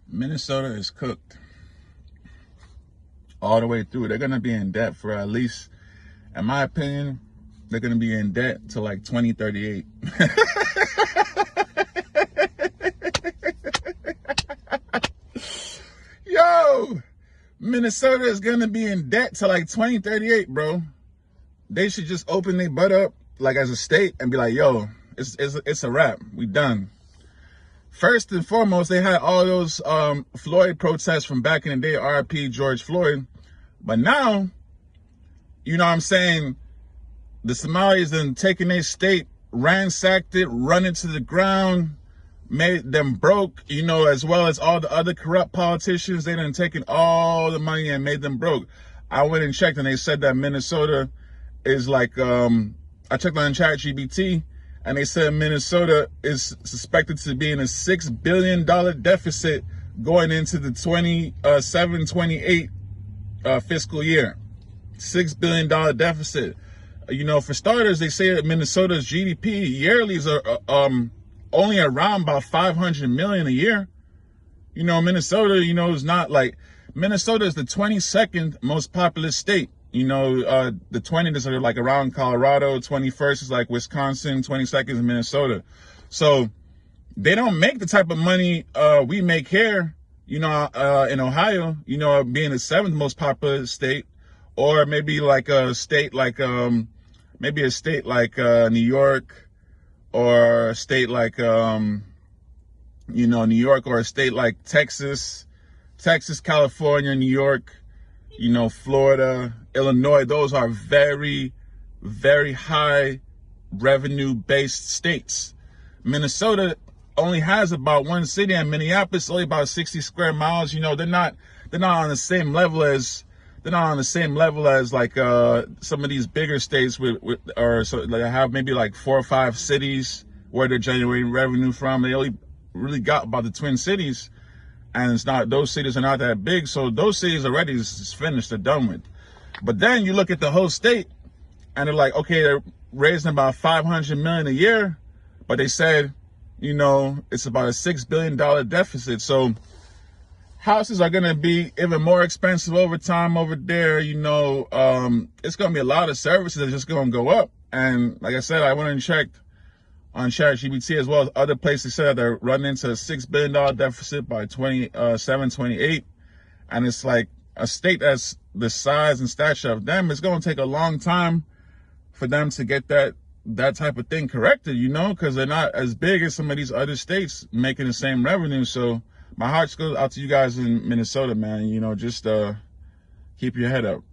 Minnesota is cooked all the way through. They're going to be in debt for at least, in my opinion, they're going to be in debt to like 2038. Yo, Minnesota is going to be in debt to like 2038, bro. They should just open their butt up like as a state and be like, yo, it's a wrap. We done. First and foremost, they had all those Floyd protests from back in the day, RIP George Floyd. But now, you know what I'm saying, the Somalis then taken their state, ransacked it, run it to the ground, made them broke, you know, as well as all the other corrupt politicians. They done taken all the money and made them broke. I went and checked and they said that Minnesota is like, I checked on ChatGPT and they said Minnesota is suspected to be in a $6 billion deficit going into the 27-28 fiscal year. $6 billion deficit. You know, for starters, they say that Minnesota's GDP yearly is only around about 500 million a year. You know, Minnesota, you know, is not like, Minnesota is the 22nd most populous state. You know, the 20th are like around Colorado, 21st is like Wisconsin, 22nd is Minnesota. So they don't make the type of money we make here, you know, in Ohio, you know, being the 7th most populous state, or maybe like a state like, maybe a state like New York, or a state like, you know, New York, or a state like Texas, California, New York, you know, Florida, Illinois. Those are very, very high revenue based states. Minnesota only has about one city, and Minneapolis only about 60 square miles. You know, they're not on the same level as like some of these bigger states or so they have maybe like 4 or 5 cities where they're generating revenue from. They only really got about the Twin Cities, and it's not, those cities are not that big. So those cities already is finished, they're done with. But then you look at the whole state and they're like, okay, they're raising about 500 million a year, but they said, you know, it's about a $6 billion deficit. So houses are going to be even more expensive over time over there. You know, it's going to be a lot of services that are just going to go up. And like I said, I went and checked on ChatGPT as well as other places. Said that they're running into a $6 billion deficit by 28. And it's like a state that's the size and stature of them, it's going to take a long time for them to get that type of thing corrected, you know, because they're not as big as some of these other states making the same revenue. So my heart goes out to you guys in Minnesota, man. You know, just keep your head up.